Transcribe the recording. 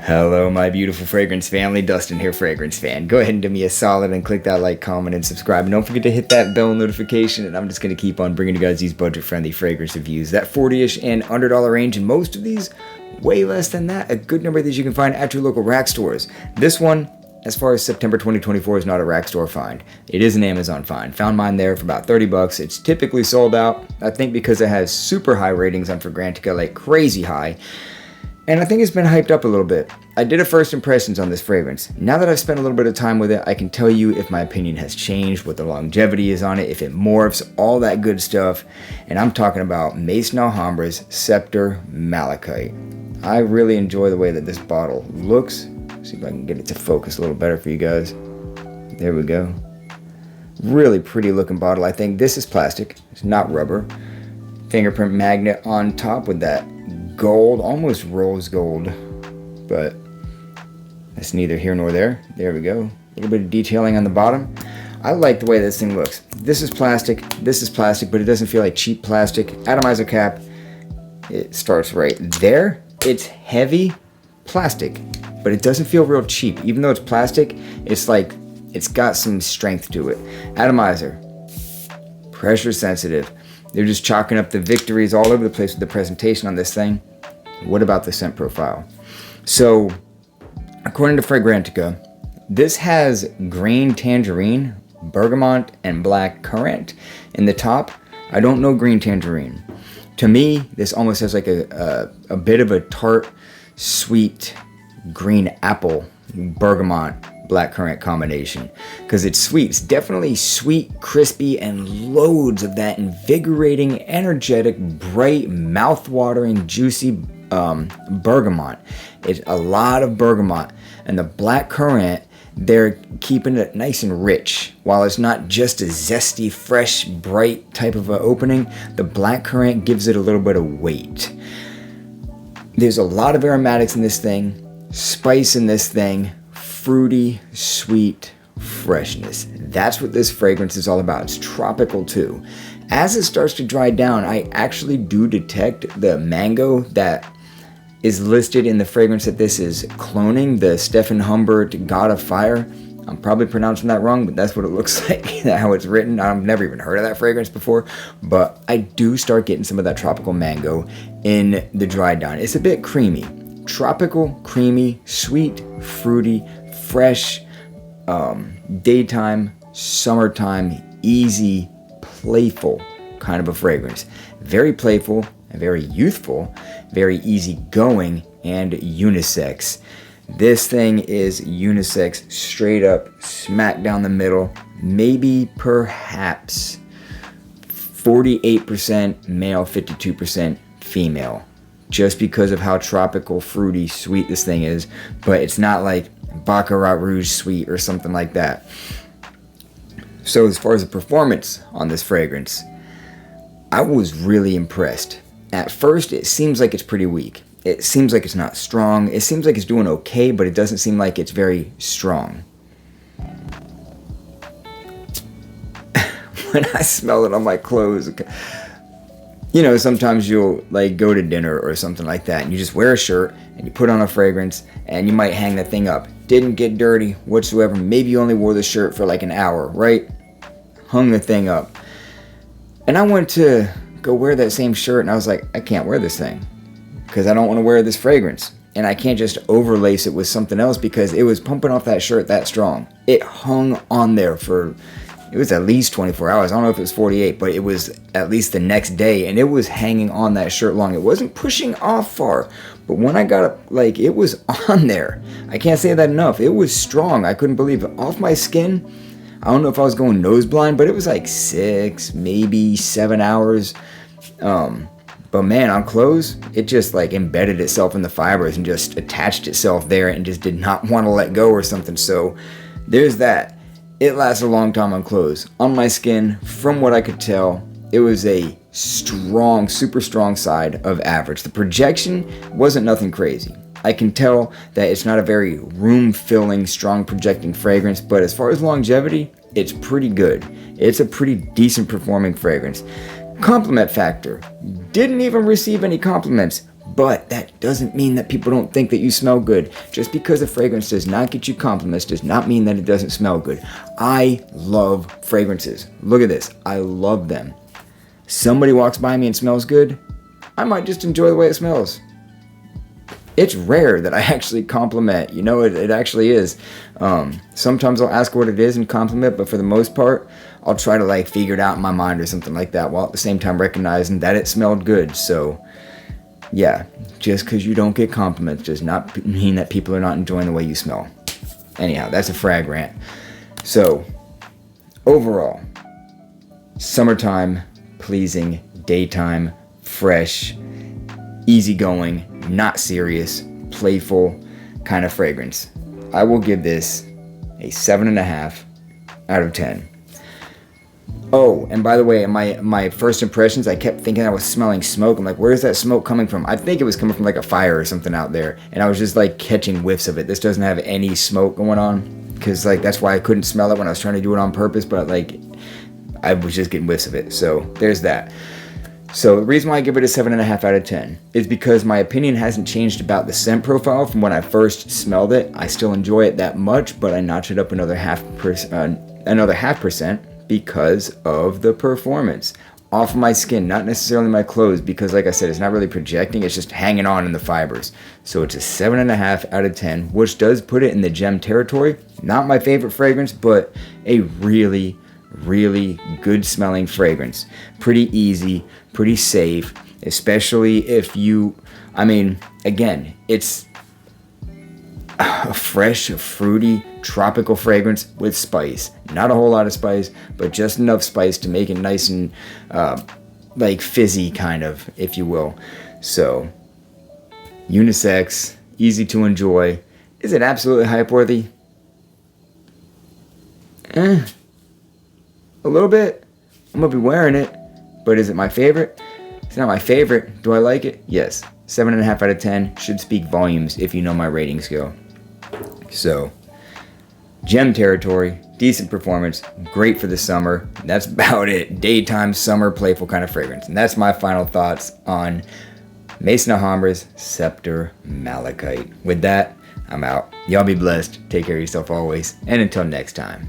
Hello, my beautiful fragrance family. Dustin here, fragrance fan. Go ahead and do me a solid and click that like, comment, and subscribe. And don't forget to hit that bell notification. And I'm just going to keep on bringing you guys these budget-friendly fragrance reviews. That 40-ish and under dollar range, and most of these way less than that. A good number of these you can find at your local rack stores. This one, as far as September 2024, is not a rack store find. It is an Amazon find. Found mine there for about 30 bucks. It's typically sold out, I think because it has super high ratings on Fragrantica, like crazy high. And I think it's been hyped up a little bit. I did a first impressions on this fragrance. Now that I've spent a little bit of time with it, I can tell you if my opinion has changed, what the longevity is on it, if it morphs, all that good stuff. And I'm talking about Maison Alhambra's Scepter Malachite. I really enjoy the way that this bottle looks. See if I can get it to focus a little better for you guys. There we go. Really pretty looking bottle. I think this is plastic. It's not rubber. Fingerprint magnet on top with that gold, almost rose gold, but that's neither here nor there. There we go. A little bit of detailing on the bottom. I like the way this thing looks. This is plastic, but it doesn't feel like cheap plastic. Atomizer cap, it starts right there. It's heavy plastic, but it doesn't feel real cheap. Even though it's plastic, it's like, it's got some strength to it. Atomizer, pressure sensitive. They're just chalking up the victories all over the place with the presentation on this thing. What about the scent profile? So, according to Fragrantica, this has green tangerine, bergamot, and black currant in the top. I don't know green tangerine. To me, this almost has like a bit of a tart, sweet, green apple, bergamot, blackcurrant combination, because it's sweet. It's definitely sweet, crispy, and loads of that invigorating, energetic, bright, mouth-watering, juicy bergamot. It's a lot of bergamot, and the blackcurrant, they're keeping it nice and rich. While it's not just a zesty, fresh, bright type of an opening, the blackcurrant gives it a little bit of weight. There's a lot of aromatics in this thing, spice in this thing, fruity, sweet freshness. That's what this fragrance is all about. It's tropical too. As it starts to dry down, I actually do detect the mango that is listed in the fragrance that this is cloning, the Stefan Humbert God of Fire. I'm probably pronouncing that wrong, but that's what it looks like, how it's written. I've never even heard of that fragrance before, but I do start getting some of that tropical mango in the dry down. It's a bit creamy. Tropical, creamy, sweet, fruity, fresh, daytime, summertime, easy, playful kind of a fragrance. Very playful, very youthful, very easygoing, and unisex. This thing is unisex, straight up, smack down the middle, maybe perhaps 48% male, 52% female. Just because of how tropical, fruity, sweet this thing is, but it's not like Baccarat Rouge sweet or something like that. So as far as the performance on this fragrance, I was really impressed. At first, it seems like it's pretty weak. It seems like it's not strong. It seems like it's doing okay, but it doesn't seem like it's very strong. When I smell it on my clothes, you know, sometimes you'll like go to dinner or something like that and you just wear a shirt and you put on a fragrance and you might hang that thing up. Didn't get dirty whatsoever. Maybe you only wore the shirt for like an hour, right? Hung the thing up. And I went to go wear that same shirt and I was like, I can't wear this thing because I don't want to wear this fragrance. And I can't just overlace it with something else because it was pumping off that shirt that strong. It hung on there for... It was at least 24 hours. I don't know if it was 48, but it was at least the next day, and it was hanging on that shirt long. It wasn't pushing off far, but when I got up, like, it was on there. I can't say that enough. It was strong. I couldn't believe it. Off my skin, I don't know if I was going nose blind, but it was like 6, maybe 7 hours. But man, on clothes, it just like embedded itself in the fibers and just attached itself there and just did not want to let go or something. So there's that. It lasted a long time on clothes. On my skin, from what I could tell, it was a strong, super strong side of average. The projection wasn't nothing crazy. I can tell that it's not a very room-filling, strong projecting fragrance, but as far as longevity, it's pretty good. It's a pretty decent performing fragrance. Compliment factor. Didn't even receive any compliments, But that doesn't mean that people don't think that you smell good. Just because a fragrance does not get you compliments does not mean that it doesn't smell good. I love fragrances. Look at this. I love them. Somebody walks by me and smells good, I might just enjoy the way it smells. It's rare that I actually compliment. It actually is. Sometimes I'll ask what it is and compliment, but for the most part, I'll try to like figure it out in my mind or something like that, while at the same time recognizing that it smelled good. So yeah, just because you don't get compliments does not mean that people are not enjoying the way you smell. Anyhow, that's a frag rant. So overall, summertime, pleasing, daytime, fresh, easygoing, not serious, playful kind of fragrance. I will give this a 7.5 out of 10. Oh, and by the way, in my first impressions, I kept thinking I was smelling smoke. I'm like, where's that smoke coming from? I think it was coming from like a fire or something out there. And I was just like catching whiffs of it. This doesn't have any smoke going on, because like that's why I couldn't smell it when I was trying to do it on purpose. But like I was just getting whiffs of it. So there's that. So the reason why I give it a 7.5 out of 10 is because my opinion hasn't changed about the scent profile from when I first smelled it. I still enjoy it that much, but I notch it up another half percent because of the performance off of my skin, not necessarily my clothes, because like I said, it's not really projecting, it's just hanging on in the fibers. So it's a 7.5 out of 10, which does put it in the gem territory. Not my favorite fragrance, but a really good smelling fragrance. Pretty easy, pretty safe, especially if again, it's a fresh, fruity, tropical fragrance with spice. Not a whole lot of spice, but just enough spice to make it nice and like fizzy kind of, if you will. So unisex, easy to enjoy. Is it absolutely hype worthy? A little bit. I'm gonna be wearing it, but is it my favorite? It's not my favorite. Do I like it? Yes. 7.5 out of 10 should speak volumes if you know my rating scale. So, gem territory, decent performance, great for the summer. That's about it. Daytime, summer, playful kind of fragrance. And that's my final thoughts on Maison Alhambra's Scepter Malachite. With that, I'm out. Y'all be blessed. Take care of yourself always. And until next time.